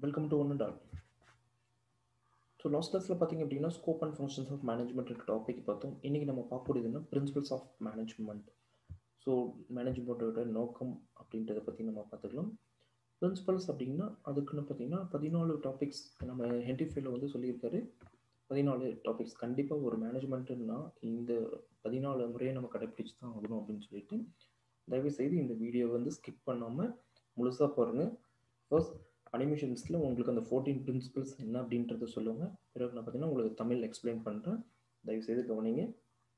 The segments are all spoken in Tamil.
Welcome to one and all. So last கிளாஸில் பார்த்தீங்க அப்படின்னா scope and functions of management topic பார்த்தோம். இன்றைக்கி நம்ம பார்க்கக்கூடியதுன்னா பிரின்சிபல்ஸ் ஆஃப் மேனேஜ்மெண்ட். ஸோ மேனேஜ்மெண்ட்டோட நோக்கம் அப்படின்றத பற்றி நம்ம பார்த்துக்கலாம். பிரின்சிபல்ஸ் அப்படின்னா அதுக்குன்னு பார்த்தீங்கன்னா 14 டாபிக்ஸ் நம்ம ஹென்டிஃபைல வந்து சொல்லியிருக்காரு. 14 டாபிக்ஸ் கண்டிப்பாக ஒரு மேனேஜ்மெண்ட்டுன்னா இந்த 14 முறையை நம்ம கடைப்பிடிச்சு தான் ஆகணும் அப்படின்னு சொல்லிட்டு தயவுசெய்து இந்த வீடியோ வந்து ஸ்கிப் பண்ணாமல் முழுசாக பாருங்கள். ஃபர்ஸ்ட் அனிமேஷன்ஸில் உங்களுக்கு அந்த 14 பிரின்சிபல்ஸ் என்ன அப்படின்றத சொல்லுங்கள். பிறகு நான் பார்த்தீங்கன்னா உங்களுக்கு தமிழ் எக்ஸ்பிளைன் பண்ணுறேன். தயவுசெய்து கவனிங்க,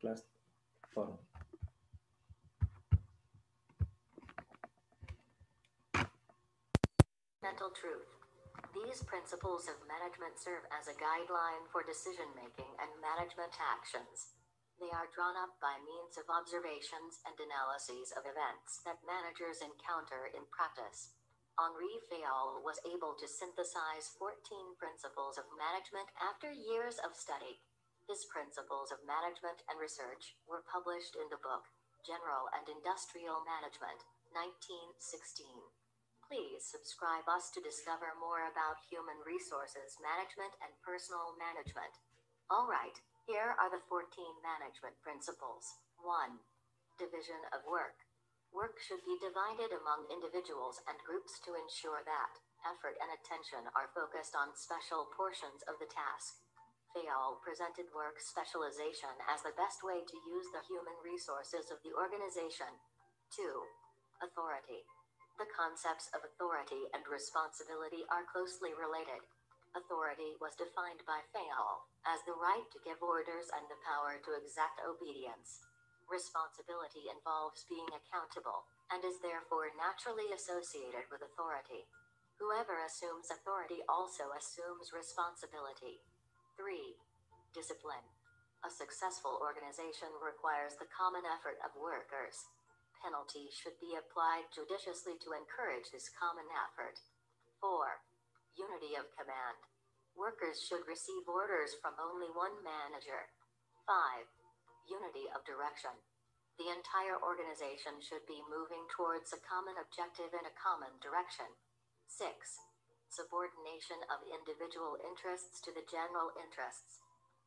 கிளாஸ் பாருங்கள். Fundamental truth. These principles of management serve as a guideline for decision-making and management actions. They are drawn up by means of observations and analyses of events that managers encounter in practice. Henri Fayol was able to synthesize 14 principles of management after years of study. His principles of management and research were published in the book, General and Industrial Management, 1916. Please subscribe us to discover more about human resources management and personal management. Alright, here are the 14 management principles. 1. Division of work. Work should be divided among individuals and groups to ensure that effort and attention are focused on special portions of the task. Fayol presented work specialization as the best way to use the human resources of the organization. 2. Authority. The concepts of authority and responsibility are closely related. Authority was defined by Fayol as the right to give orders and the power to exact obedience. Responsibility involves being accountable, and is therefore naturally associated with authority. Whoever assumes authority also assumes responsibility. 3. Discipline. A successful organization requires the common effort of workers. Penalties should be applied judiciously to encourage this common effort. 4. Unity of command. Workers should receive orders from only one manager. 5. Unity of direction. The entire organization should be moving towards a common objective in a common direction. 6. Subordination of individual interests to the general interests.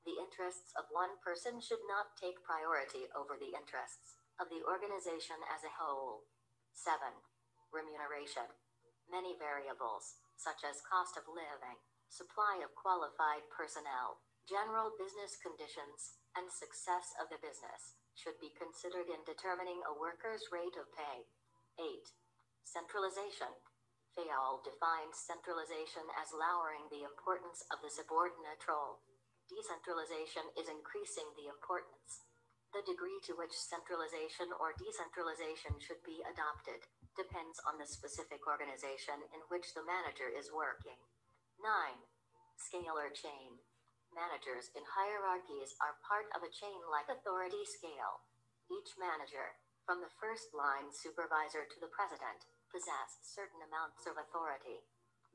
The interests of one person should not take priority over the interests of the organization as a whole. 7. Remuneration. Many variables, such as cost of living, supply of qualified personnel, general business conditions, and success of the business, should be considered in determining a worker's rate of pay. 8. Centralization. Fayol defines centralization as lowering the importance of the subordinate role. Decentralization is increasing the importance. The degree to which centralization or decentralization should be adopted depends on the specific organization in which the manager is working. 9. Scalar chain. Managers in hierarchies are part of a chain-like authority scale. Each manager, from the first line supervisor to the president, possess certain amounts of authority.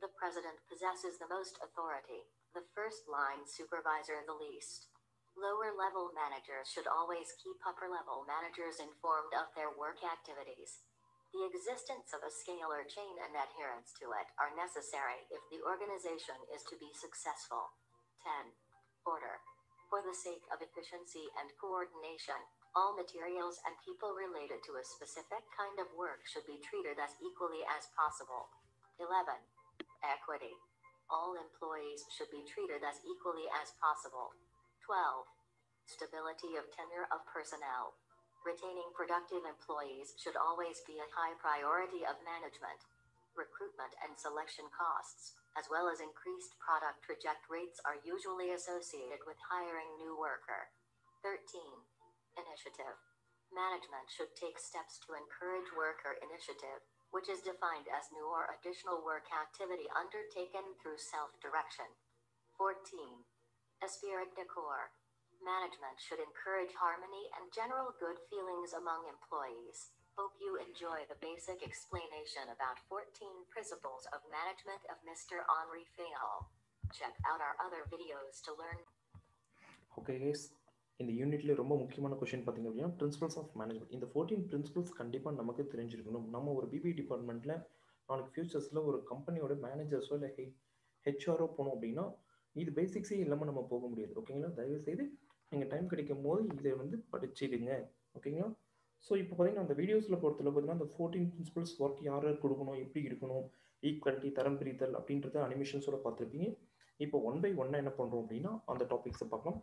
The president possesses the most authority, the first line supervisor the least. Lower level managers should always keep upper level managers informed of their work activities. The existence of a scalar chain and adherence to it are necessary if the organization is to be successful. 10. Order. For the sake of efficiency and coordination, all materials and people related to a specific kind of work should be treated as equally as possible. 11. Equity. All employees should be treated as equally as possible. 12. Stability of tenure of personnel. Retaining productive employees should always be a high priority of management. Recruitment and selection costs, as well as increased product reject rates, are usually associated with hiring new worker. 13. Initiative. Management should take steps to encourage worker initiative, which is defined as new or additional work activity undertaken through self-direction. 14. Esprit de corps. Management should encourage harmony and general good feelings among employees. Hope you enjoy the basic explanation about 14 principles of management of Mr. Henri Fayol. Check out our other videos to learn. Okay கேஸ், இந்த யூனிட்லேயே ரொம்ப முக்கியமான கொஷின் பார்த்தீங்க அப்படின்னா பிரின்சிபல்ஸ் ஆஃப் மேனேஜ்மெண்ட். இந்த 14 பிரின்சிபல்ஸ் கண்டிப்பாக நமக்கு தெரிஞ்சிருக்கணும். நம்ம ஒரு பிபி டிபார்ட்மெண்ட்டில் நாளைக்கு ஃபியூச்சர்ஸில் ஒரு கம்பெனியோட மேனேஜர்ஸோ இல்லை ஹெச்ஆரோ போனோம் அப்படின்னா இது பேசிக்ஸே இல்லாமல் நம்ம போக முடியாது. ஓகேங்களா, தயவுசெய்து நீங்கள் டைம் கிடைக்கும் போது இதை வந்து படிச்சிடுங்க. ஓகேங்களா. ஸோ இப்போ பார்த்தீங்கன்னா அந்த வீடியோஸில் பொறுத்தவரை பார்த்தீங்கன்னா அந்த 14 பிரின்சிபல்ஸ் ஒர்க் யார் கொடுக்கணும், எப்படி இருக்கணும், ஈக்குவாலிட்டி, தரம் பிரித்தல் அப்படின்றத அனிமேஷன்ஸோட பார்த்துருப்பீங்க. இப்போ 1 by 1 என்ன பண்ணுறோம் அப்படின்னா அந்த டாபிக்ஸை பார்க்கலாம்.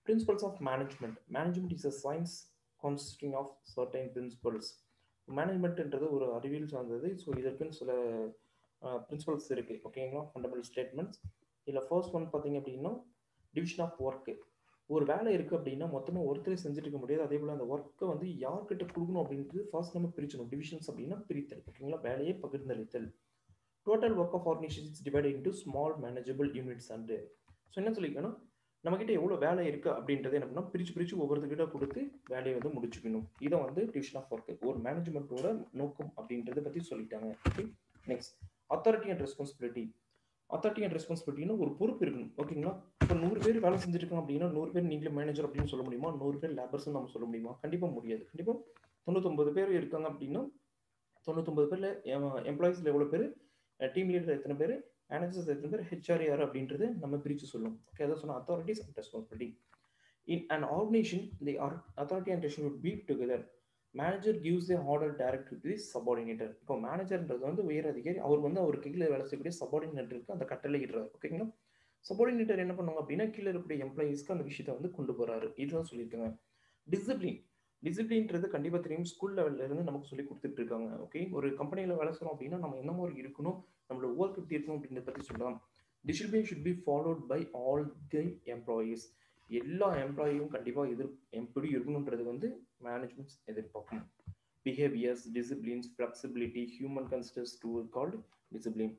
Principles of management. Management is a science consisting of certain principles. மேனேஜ்மெண்ட்ன்றது ஒரு அறிவியல் சார்ந்தது. ஸோ இதற்குன்னு சில பிரின்சிபல்ஸ் இருக்குது. ஓகேங்களா, ஃபண்டமெண்டல் ஸ்டேட்மெண்ட்ஸ். இதில் ஃபர்ஸ்ட் ஒன் பார்த்தீங்க அப்படின்னா டிவிஷன் ஆஃப் ஒர்க்கு. ஒரு வேலை இருக்குது அப்படின்னா மொத்தமாக ஒருத்தரே செஞ்சுட்டு இருக்க முடியாது. அதே போல் அந்த ஒர்க்கை வந்து யார்கிட்ட கொடுக்கணும் அப்படின்றது ஃபர்ஸ்ட் நம்ம பிரிச்சணும். டிவிஷன்ஸ் அப்படின்னா பிரித்தல். ஓகேங்களா, வேலையை பகிர்ந்தளித்தல். Total work of organisation is divided into small manageable units and. So என்ன சொல்லிக்கணும், நம்மக்கிட்ட எவ்வளோ வேலை இருக்குது அப்படின்றத என்ன பண்ணால் பிரித்து ஒவ்வொருத்தர்கிட்ட கொடுத்து வேலையை வந்து முடிச்சுக்கணும். இதை வந்து டிவிஷன் ஆஃப் ஒர்க்கு ஒரு மேனேஜ்மெண்ட்டோட நோக்கம் அப்படின்றத பற்றி சொல்லிட்டாங்க. Okay, next authority and responsibility. Authority and ரெஸ்பான்சிபிலிட்டின்னு ஒரு பொறுப்பு இருக்கணும். ஓகேங்களா, இப்போ 100 பேர் வேலை செஞ்சுருக்கோம் அப்படின்னா 100 பேர் நீங்களே மேனேஜர் அப்படின்னு சொல்ல முடியுமா? 100 பேர் லேபர்ஸ்ன்னு நம்ம சொல்ல முடியுமா? கண்டிப்பாக முடியாது. கண்டிப்பாக 99 பேர் இருக்காங்க அப்படின்னா 99 பேரில் எம்ப்ளாயிஸில் எவ்வளோ பேர், டீம் லீடர் எத்தனை பேர், மேனேஜர்ஸ் எத்தனை பேர், ஹெச்ஆர் யார் அப்படின்றது நம்ம பிரித்து சொல்லணும். ஓகே, அதான் சொன்ன authorities and responsibility. In an organisation the authority and responsibility would be together. Manager gives the order direct to the சபார்டினேட்டர். இப்போ மேனேஜர்ன்றது வந்து உயர் அதிகாரி, அவர் வந்து அவருக்கு கீழே வேலை செய்யக்கூடிய சபார்டினேட்டருக்கு அந்த கட்டளை இடுறாரு. ஓகேங்களா, சபார்டினேட்டர் என்ன பண்ணுவாங்க அப்படின்னா கீழே இருக்கக்கூடிய எம்ப்ளாயிஸ்க்கு அந்த விஷயத்தை வந்து கொண்டு போறாரு. இதுதான் சொல்லியிருக்காங்க. டிசிப்ளின். டிசிப்ளின்றது கண்டிப்பாக தெரியும், ஸ்கூல் லெவலில் இருந்து நமக்கு சொல்லி கொடுத்துட்டு இருக்காங்க. ஓகே, ஒரு கம்பெனியில் வேலை செய்கிறோம் அப்படின்னா நம்ம என்ன மாதிரி இருக்கணும், நம்மளோட ஒர்க் எப்படி இருக்கணும் அப்படின்றத பற்றி சொல்லலாம். Discipline should be followed by all the employees. எல்லா எம்ப்ளாயும் கண்டிப்பாக எப்படி இருக்கணுன்றது வந்து மேனேஜ்மெண்ட்ஸ் எதிர்பார்க்கணும். Behaviours, disciplines, flexibility, human considers to called discipline.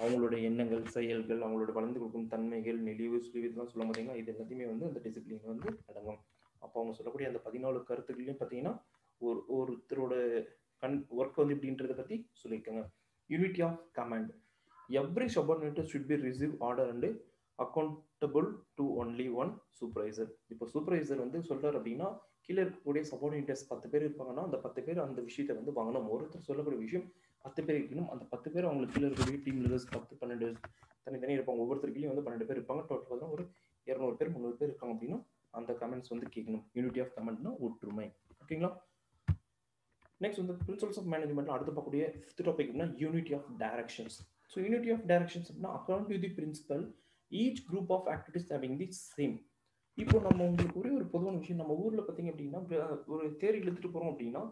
அவங்களோட எண்ணங்கள், செயல்கள், அவங்களோட வளர்ந்து கொடுக்கும் தன்மைகள், நெளிவு சுழிவு இதெல்லாம் சொல்ல பார்த்தீங்கன்னா இது எல்லாத்தையுமே வந்து அந்த டிசிப்ளின் வந்து அடங்கும். அப்போ அவங்க சொல்லக்கூடிய அந்த 14 கருத்துக்களையும் பார்த்தீங்கன்னா ஒருத்தரோட ஒர்க் வந்து இப்படின்றத பற்றி சொல்லியிருக்காங்க. Unity of command. Every subordinator should be receive order and accountable to only one supervisor. இப்போ சூப்பர்வைசர் வந்து சொல்றாரு அப்படின்னா கீழே இருக்கக்கூடிய சபார்டினேட்டர்ஸ் 10 பேர் இருப்பாங்கன்னா அந்த 10 பேர் அந்த விஷயத்தை வந்து வாங்கணும். ஒருத்தர் சொல்லக்கூடிய விஷயம் 10 பேர் இருக்கணும். அந்த 10 பேர் அவங்களுக்கு கீழே இருக்கக்கூடிய டீம் லீடர்ஸ் 10-12 தனித்தனி இருப்பாங்க. ஒவ்வொருத்தருக்கையும் வந்து 12 பேர் இருப்பாங்க. டோட்டல் தான் ஒரு 200 பேர் 300 பேர் இருக்காங்க அப்படின்னா அந்த கமெண்ட்ஸ் வந்து கேட்கணும். யூனிட்டி ஆஃப் கமெண்ட்னா ஒற்றுமை. ஓகேங்களா, நெக்ஸ்ட் வந்து பிரின்சிபல்ஸ் ஆஃப் மேனேஜ்மெண்ட்ல அடுத்து பார்க்கக்கூடிய 5th டாபிக்னா unity of directions. So unity of directions அப்படின்னா according to the principle each group of activities having the same. இப்போ நம்ம உங்களுக்கு ஒரே ஒரு பொதுவான விஷயம், நம்ம ஊரில் பார்த்தீங்க அப்படின்னா ஒரு தேர் இழுத்துட்டு போகிறோம் அப்படின்னா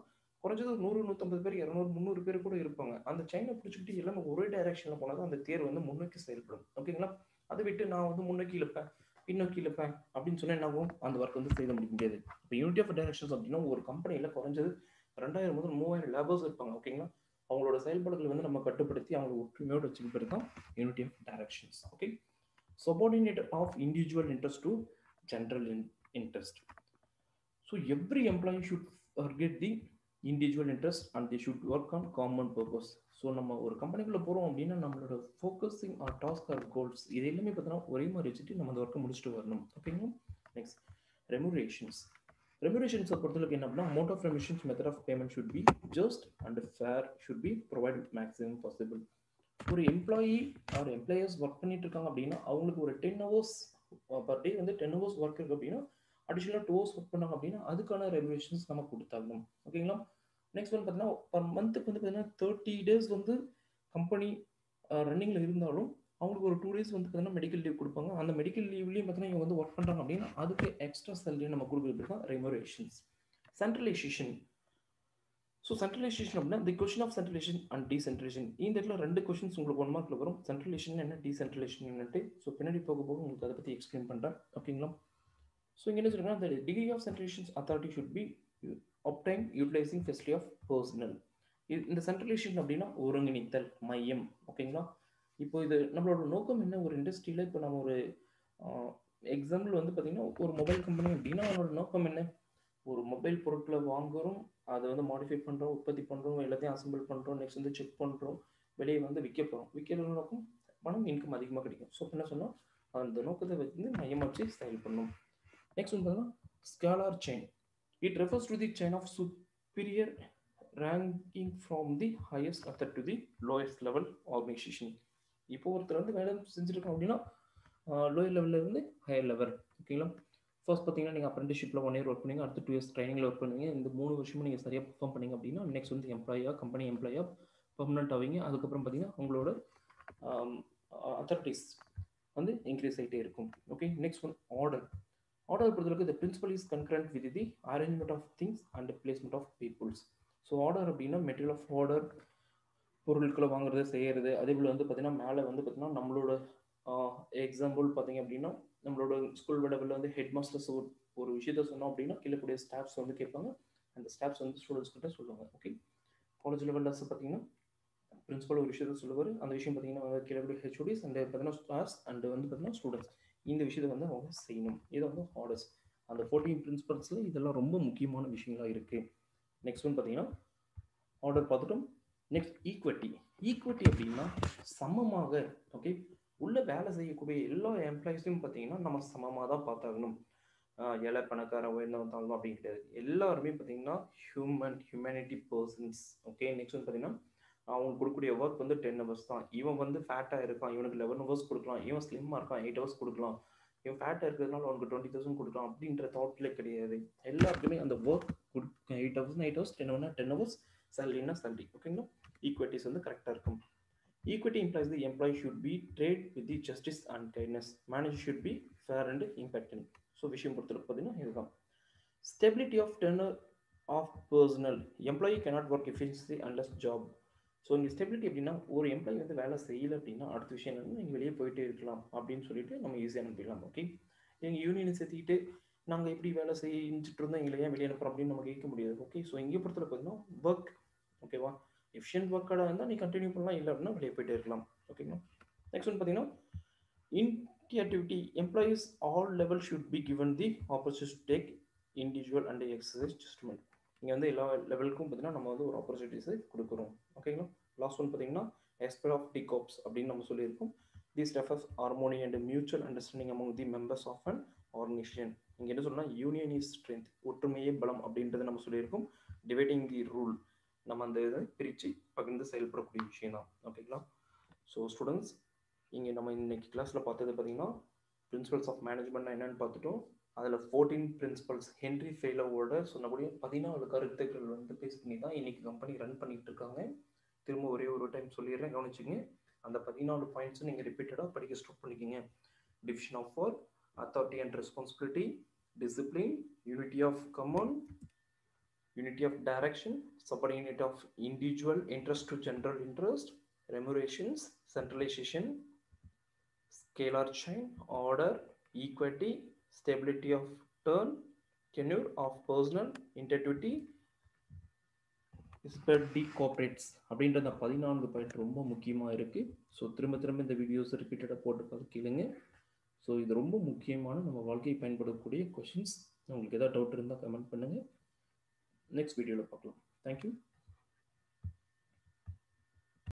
குறைஞ்சது 100-150 பேர் 200-300 பேர் கூட இருப்பாங்க. அந்த செயினை பிடிச்சிக்கிட்டு எல்லாமே ஒரே டைரக்ஷனில் போனால் தான் அந்த தேர் வந்து முன்னோக்கி செயல்படும். ஓகேங்களா, அதை விட்டு நான் வந்து முன்னோக்கி இழுப்பேன் பின்னோக்கி இழுப்பேன் அப்படின்னு சொன்னால் என்ன ஆகும், அந்த ஒர்க் வந்து செய்ய முடியாது. இப்போ யூனிட்டி ஆஃப் டைரக்ஷன்ஸ் அப்படின்னா ஒரு கம்பெனியில் குறைஞ்சது 2000 முதல் 3000 லேபர்ஸ் இருப்பாங்க. ஓகேங்களா, அவங்களோட செயல்பாடுகளை வந்து நம்ம கட்டுப்படுத்தி அவங்களை ஒற்றுமையோடு வச்சுக்கிறது தான் unity of directions. Okay, subordinate of individual interest to general interest. So every employee should forget the individual interest and they should work on common purpose. So நம்ம ஒரு கம்பெனிக்குள்ளே போகிறோம் அப்படின்னா நம்மளோட focusing or task or goals இது எல்லாமே பார்த்தீங்கன்னா ஒரே மாதிரி வச்சுட்டு நம்ம அந்த ஒர்க்கை முடிச்சுட்டு வரணும். ஓகேங்களா, நெக்ஸ்ட் ரெமுனரேஷன்ஸ். ரெமுனரேஷன்ஸை பொறுத்தவரைக்கும் என்ன அப்படின்னா mode of remunerations method of payment should be just and fair should be provide maximum possible. ஒரு எம்ப்ளாயி ஆர் எம்ப்ளாயர்ஸ் ஒர்க் பண்ணிட்டு இருக்காங்க அப்படின்னா அவங்களுக்கு ஒரு 10 hours பர் டே வந்து 10 hours ஒர்க் இருக்கு அப்படின்னா அடிஷனலாக 2 hours ஒர்க் பண்ணாங்க அப்படின்னா அதுக்கான ரெமுனரேஷன்ஸ் நம்ம கொடுத்தாகணும். ஓகேங்களா, நெக்ஸ்ட் வந்து பார்த்தீங்கன்னா பர் மந்த்துக்கு வந்து பார்த்தீங்கன்னா 30 days வந்து கம்பெனி ரன்னிங்கில் இருந்தாலும் அவங்களுக்கு ஒரு 2 days வந்து பார்த்தீங்கன்னா மெடிக்கல் லீவ் கொடுப்பாங்க. அந்த மெடிக்கல் லீவ்லேயும் பார்த்தீங்கன்னா இவங்க வந்து ஒர்க் பண்ணுறாங்க அப்படின்னா அதுக்கு எக்ஸ்ட்ரா சேலரி நம்ம கொடுக்குறது தான் ரெமுனரேஷன்ஸ். சென்ட்ரலைசேஷன். ஸோ சென்ட்ரலைசேஷன் அப்படின்னா the question of centralisation and decentralisation. இந்த இடத்துல 2 கொஸ்டின்ஸ் உங்களுக்கு 1 மார்க்கில் வரும். சென்ட்ரலைசேஷன் என்ன, டீசென்ட்ரலைசேஷன் என்னட்டு. ஸோ பின்னாடி போக உங்களுக்கு அதை பற்றி எக்ஸ்பிளைன் பண்ணுறேன். ஓகேங்களா, ஸோ இங்கே என்ன சொல்லுங்கன்னா the degree of centralization authority should be obtained utilizing facility of personnel. இந்த சென்ட்ரலைசேஷன் அப்படின்னா ஒருங்கிணைத்தல் மையம். ஓகேங்களா, இப்போ இது நம்மளோட நோக்கம் என்ன, ஒரு இண்டஸ்ட்ரியில் இப்போ நம்ம ஒரு எக்ஸாம்பிள் வந்து பார்த்தீங்கன்னா ஒரு மொபைல் கம்பெனி அப்படின்னா அவங்களோட நோக்கம் என்ன, ஒரு மொபைல் பொருட்களை வாங்குகிறோம், அதை வந்து மாடிஃபை பண்ணுறோம், உற்பத்தி பண்ணுறோம், எல்லாத்தையும் அசம்பிள் பண்ணுறோம், நெக்ஸ்ட் வந்து செக் பண்ணுறோம், வெளியே வந்து விற்க போகிறோம். விற்கிற நோக்கம் பணம் இன்கம் அதிகமாக கிடைக்கும். ஸோ என்ன சொன்னால் அந்த நோக்கத்தை வந்து மையமாக வச்சு செயல் பண்ணணும். நெக்ஸ்ட் வந்து பார்த்தீங்கன்னா scalar chain. It refers to the chain of superior ranking from the highest author to the lowest level organization. இப்போ ஒருத்தர் வந்து வேலை செஞ்சுருக்கோம் அப்படின்னா லோயர் லெவலில் இருந்து ஹையர் லெவல். ஓகேங்களா? ஃபர்ஸ்ட் பார்த்தீங்கன்னா நீங்கள் அப்ரெண்டிஷிப்பில் 1 year ஒர்க் பண்ணீங்க, அடுத்து 2 years ட்ரைனிங்கில் ஒர்க் பண்ணுவீங்க. இந்த 3 வருஷமும் நீங்கள் சரியாக பெர்ஃபார்ம் பண்ணீங்க அப்படின்னா நெக்ஸ்ட் வந்து எம்ப்ளாயாக, கம்பெனி எம்ப்ளாயாக பெர்மனெண்ட் ஆவீங்க. அதுக்கப்புறம் பார்த்தீங்கன்னா உங்களோட அத்தாரிட்டிஸ் வந்து இன்க்ரீஸ் ஆகிட்டே இருக்கும். Okay, next one order. Order பொறுத்தவரைக்கும் the principle is concurrent with the arrangement of things and placement of peoples. So order அப்படின்னா மெட்டீரியல் ஆஃப் ஆர்டர், பொருட்களை வாங்குறது செய்கிறது. அதே போல் வந்து பார்த்தீங்கன்னா மேலே வந்து பார்த்தீங்கன்னா நம்மளோட எக்ஸாம்பிள் பார்த்தீங்க அப்படின்னா நம்மளோட ஸ்கூல் லெவலில் வந்து ஹெட் மாஸ்டர்ஸ் ஒரு விஷயத்த சொன்னோம் அப்படின்னா கீழே கூடிய ஸ்டாஃப்ஸ் வந்து கேட்பாங்க, அந்த ஸ்டாஃப்ஸ் வந்து ஸ்டூடெண்ட்ஸ் கிட்ட சொல்லுவாங்க. ஓகே, காலேஜ் லெவலில் பார்த்தீங்கன்னா பிரின்சிபல் ஒரு விஷயத்த சொல்லுவார், அந்த விஷயம் பார்த்தீங்கன்னா கீழே கூடிய ஹெச்ஓடிஸ் அண்ட் பார்த்தீங்கன்னா ஸ்டாஃப்ஸ் அண்ட் வந்து பார்த்தீங்கன்னா ஸ்டூடெண்ட்ஸ் இந்த விஷயத்தை வந்து அவங்க செய்யணும். இதை வந்து ஆர்டர்ஸ். அந்த 14 பிரின்சிபல்ஸில் இதெல்லாம் ரொம்ப முக்கியமான விஷயங்களாக இருக்குது. நெக்ஸ்ட் ஒன் பார்த்தீங்கன்னா ஆர்டர் பார்த்துட்டோம். Next equity. ஈக்விட்டி அப்படின்னா சமமாக, ஓகே, உள்ள வேலை செய்யக்கூடிய எல்லா எம்ப்ளாயிஸையும் பார்த்தீங்கன்னா நம்ம சமமாக தான் பார்த்தாகணும். ஏழை பணக்காரன் உயர்ந்தவன் தாழ்வா அப்படின்னு கிடையாது. எல்லாருமே பார்த்தீங்கன்னா ஹியூமனிட்டி பர்சன்ஸ். ஓகே, நெக்ஸ்ட் வந்து பார்த்தீங்கன்னா அவங்களுக்கு கொடுக்கக்கூடிய ஒர்க் வந்து 10 hours தான். இவன் வந்து ஃபேட்டாக இருக்கான், இவனுக்கு 11 hours கொடுக்கலாம். இவன் ஸ்லிம்மாக இருக்கான், 8 hours கொடுக்கலாம். இவன் ஃபேட்டாக இருக்கிறதுனால அவனுக்கு 20,000 கொடுக்கலாம் அப்படின்ற தாட்ல கிடையாது. எல்லாருக்குமே அந்த work 8 hours 8 hours, 10 hours 10 hours, சேலரினா சேலரி. ஓகேங்களா? ஈக்விட்டிஸ் வந்து கரெக்டாக இருக்கும். Equity implies the employee should be treated with the justice and kindness. Manager should be fair and impactful. So விஷயம் பொறுத்தவரைக்கும் பார்த்தீங்கன்னா இதுதான். Stability of tenure of personnel. Employee cannot work efficiency unless job. So இங்கே ஸ்டெபிலிட்டி அப்படின்னா ஒரு எம்ப்ளாயி வந்து வேலை செய்யலை அப்படின்னா அடுத்த விஷயம் என்னன்னா நீங்கள் வெளியே போயிட்டே இருக்கலாம் அப்படின்னு சொல்லிட்டு நம்ம ஈஸியாக அனுப்பிடலாம். ஓகே, எங்கள் யூனியனை சேர்த்திக்கிட்டு நாங்கள் எப்படி வேலை செஞ்சுட்டு இருந்தோம், எங்களை ஏன் வெளியே அனுப்புகிறோம் அப்படின்னு நம்ம கேட்க முடியாது. ஓகே, ஸோ இங்கே பொறுத்தவரை பார்த்தீங்கன்னா ஒர்க், ஓகேவா, எஃபிஷியன்ட் ஒர்க்காக இருந்தால் நீ கண்டினியூ பண்ணலாம், இல்லை அப்படின்னா வெளியே போயிட்டே இருக்கலாம். ஓகேங்களா? நெக்ஸ்ட் ஒன் பார்த்தீங்கன்னா initiative. Employees all level should be given the opportunity to take individual and exercise judgement. இங்கே வந்து எல்லா லெவலுக்கும் பார்த்தீங்கன்னா நம்ம வந்து ஒரு ஆப்பர்ச்சுனிட்டிஸை கொடுக்குறோம். ஓகேங்களா? லாஸ்ட் ஒன் பார்த்தீங்கன்னா எஸ்பெக்ட் ஆஃப் டி காப்ஸ் அப்படின்னு நம்ம சொல்லியிருக்கோம். These refers harmony and mutual understanding among the members of an organisation. இங்கே என்ன சொல்லலாம், யூனியன் இஸ் ஸ்ட்ரென்த், ஒற்றுமையே பலம் அப்படின்றத நம்ம சொல்லியிருக்கோம். டிவைடிங் தி ரூல், நம்ம அந்த இதை பிரித்து பகிர்ந்து செயல்படக்கூடிய விஷயம் தான். ஓகேங்களா? ஸோ ஸ்டூடெண்ட்ஸ், இங்கே நம்ம இன்னைக்கு கிளாஸில் பார்த்தது பார்த்தீங்கன்னா பிரின்சிபல்ஸ் ஆஃப் மேனேஜ்மெண்ட் என்னென்னு பார்த்துட்டோம். அதில் 14 பிரின்சிபல்ஸ் ஹென்ரி ஃபெய்லோவோட சொன்னபடியே 14 கருத்துக்கள் வந்து பேஸ் பண்ணி தான் இன்னைக்கு கம்பெனி ரன் பண்ணிட்டு இருக்காங்க. திரும்ப ஒரே ஒரு டைம் சொல்லிடுறேன், கவனிச்சுங்க. அந்த 14 பாயிண்ட்ஸும் நீங்கள் ரிப்பீட்டடாக படிக்க ஸ்டார்ட் பண்ணிக்கிங்க. Division of work, authority and responsibility, discipline, unity of command, unity of direction, subordinate of individual interest to general interest, remunerations, centralization, scalar chain, order, equity, stability of turn, tenure of personal, integrity, தி கோஆப்ரேட்ஸ் அப்படின்ற அந்த 14 பாயிண்ட் ரொம்ப முக்கியமாக இருக்குது. ஸோ திரும்ப திரும்ப இந்த வீடியோஸ் ரிப்பீட்டடாக போட்டு பார்த்து கேளுங்க. ஸோ இது ரொம்ப முக்கியமான நம்ம வாழ்க்கையை பயன்படக்கூடிய கொஷின்ஸ். உங்களுக்கு எதாவது டவுட் இருந்தால் கமெண்ட் பண்ணுங்கள். நெக்ஸ்ட் வீடியோவில் பார்க்கலாம். தேங்க்யூ.